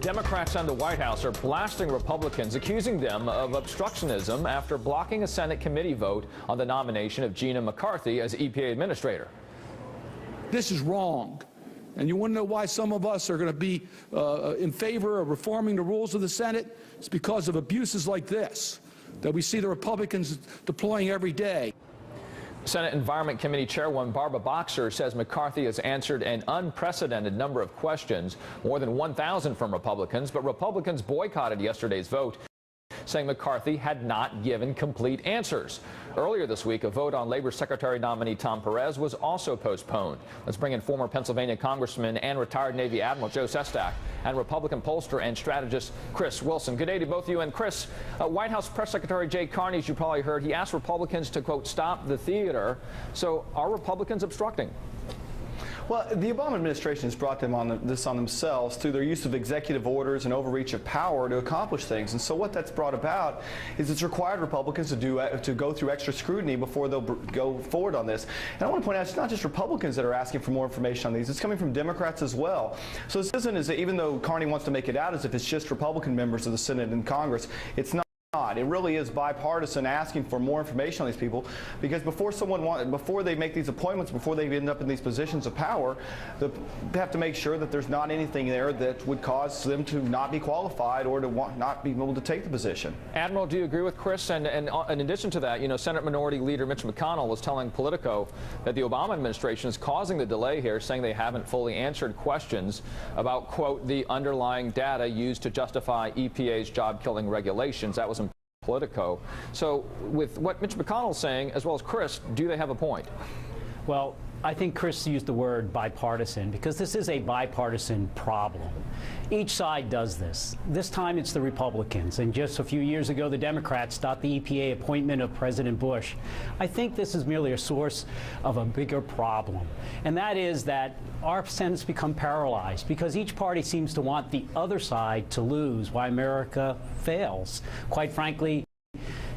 Democrats and the White House are blasting Republicans, accusing them of obstructionism after blocking a Senate committee vote on the nomination of Gina McCarthy as EPA administrator. This is wrong. And you want to know why some of us are going to be in favor of reforming the rules of the Senate? It's because of abuses like this that we see the Republicans deploying every day. Senate Environment Committee Chairwoman Barbara Boxer says McCarthy has answered an unprecedented number of questions, more than 1,000 from Republicans, but Republicans boycotted yesterday's vote, saying McCarthy had not given complete answers. Earlier this week, a vote on Labor Secretary nominee Tom Perez was also postponed. Let's bring in former Pennsylvania Congressman and retired Navy Admiral Joe Sestak and Republican pollster and strategist Chris Wilson. Good day to both of you. And Chris, White House Press Secretary Jay Carney, as you probably heard, he asked Republicans to, quote, stop the theater. So are Republicans obstructing? Well, the Obama administration has brought this on themselves through their use of executive orders and overreach of power to accomplish things. And so what that's brought about is it's required Republicans to go through extra scrutiny before they'll go forward on this. And I want to point out it's not just Republicans that are asking for more information on these. It's coming from Democrats as well. So this isn't as even though Carney wants to make it out as if it's just Republican members of the Senate and Congress, it's not. It really is bipartisan, asking for more information on these people, because before they make these appointments, before they end up in these positions of power, they have to make sure that there's not anything there that would cause them to not be qualified or to not be able to take the position. Admiral, do you agree with Chris? And in addition to that, you know, Senate Minority Leader Mitch McConnell was telling Politico that the Obama administration is causing the delay here, saying they haven't fully answered questions about, quote, the underlying data used to justify EPA's job-killing regulations. That was in Politico. So with what Mitch McConnell's saying, as well as Chris, do they have a point? Well, I think Chris used the word bipartisan because this is a bipartisan problem. Each side does this. This time it's the Republicans, and just a few years ago the Democrats stopped the EPA appointment of President Bush. I think this is merely a source of a bigger problem, and that is that our Senate's become paralyzed because each party seems to want the other side to lose while America fails. Quite frankly,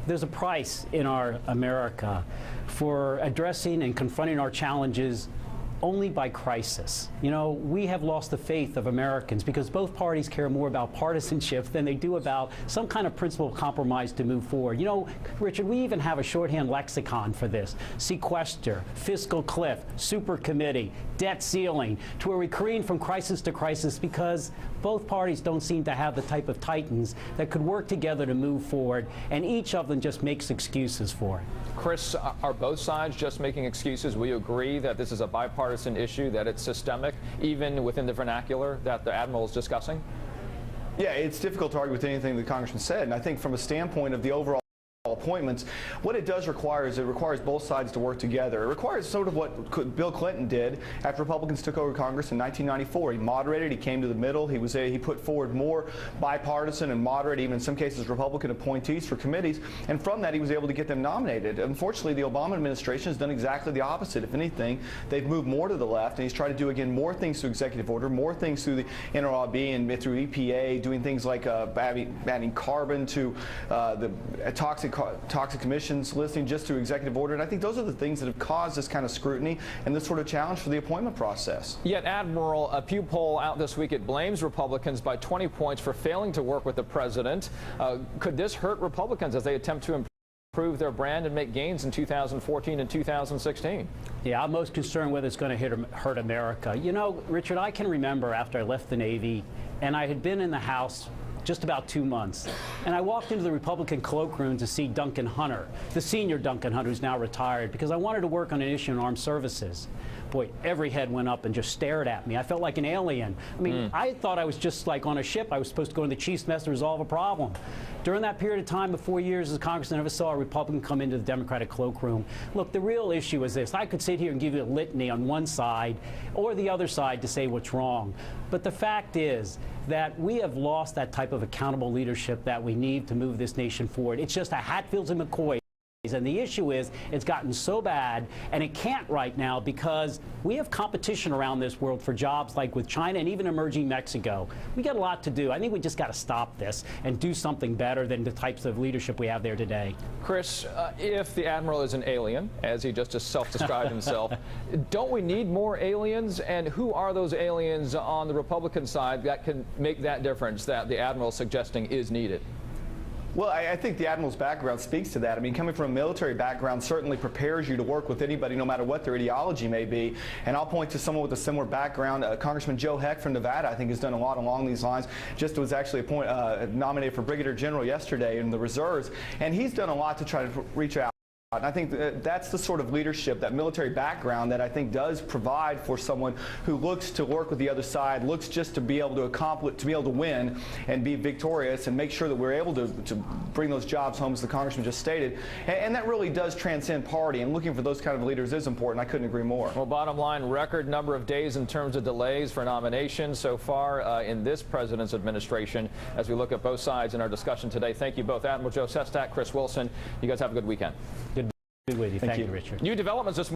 there's a price in our America for addressing and confronting our challenges only by crisis. You know, we have lost the faith of Americans because both parties care more about partisanship than they do about some kind of principled compromise to move forward. You know, Richard, we even have a shorthand lexicon for this. Sequester, fiscal cliff, super committee, debt ceiling, to where we careen from crisis to crisis because both parties don't seem to have the type of titans that could work together to move forward, and each of them just makes excuses for it. Chris, are both sides just making excuses? Will you agree that this is a bipartisan issue, that it's systemic, even within the vernacular that the Admiral is discussing? Yeah, it's difficult to argue with anything the Congressman said, and I think from a standpoint of the overall appointments, what it does require is it requires both sides to work together. It requires sort of what Bill Clinton did after Republicans took over Congress in 1994. He moderated, he came to the middle, he put forward more bipartisan and moderate, even in some cases Republican appointees for committees, and from that he was able to get them nominated. Unfortunately, the Obama administration has done exactly the opposite. If anything, they've moved more to the left, and he's tried to do again more things through executive order, more things through the NRB and through EPA, doing things like banning carbon to the toxic emissions listing just through executive order. And I think those are the things that have caused this kind of scrutiny and this sort of challenge for the appointment process. Yet, Admiral, a Pew poll out this week, it blames Republicans by 20 points for failing to work with the president. Could this hurt Republicans as they attempt to improve their brand and make gains in 2014 and 2016? Yeah, I'm most concerned whether it's going to hurt America. You know, Richard, I can remember after I left the Navy and I had been in the House just about 2 months. And I walked into the Republican cloakroom to see Duncan Hunter, the senior Duncan Hunter, who's now retired, because I wanted to work on an issue in armed services. Boy, every head went up and just stared at me. I felt like an alien. I mean, I thought I was just like on a ship. I was supposed to go in the chief's mess to resolve a problem. During that period of time, the 4 years as Congressman, I never saw a Republican come into the Democratic cloakroom. Look, the real issue is this. I could sit here and give you a litany on one side or the other side to say what's wrong. But the fact is that we have lost that type of accountable leadership that we need to move this nation forward. It's just a Hatfields and McCoy And the issue is it's gotten so bad, and it can't right now because we have competition around this world for jobs like with China and even emerging Mexico. We got a lot to do. I think we just got to stop this and do something better than the types of leadership we have there today. Chris, if the admiral is an alien, as he just self-described himself, don't we need more aliens? And who are those aliens on the Republican side that can make that difference that the admiral is suggesting is needed? Well, I think the admiral's background speaks to that. I mean, coming from a military background certainly prepares you to work with anybody, no matter what their ideology may be. And I'll point to someone with a similar background. Congressman Joe Heck from Nevada, I think, has done a lot along these lines. Just was actually nominated for Brigadier General yesterday in the reserves, and he's done a lot to try to reach out. And I think that's the sort of leadership, that military background, that I think does provide for someone who looks to work with the other side, looks just to be able to accomplish, to be able to win and be victorious and make sure that we're able to bring those jobs home, as the congressman just stated. And that really does transcend party, and looking for those kind of leaders is important. I couldn't agree more. Well, bottom line, record number of days in terms of delays for nominations so far in this president's administration. As we look at both sides in our discussion today, thank you both, Admiral Joe Sestak, Chris Wilson. You guys have a good weekend. Good with you. Thank you, Richard. New developments this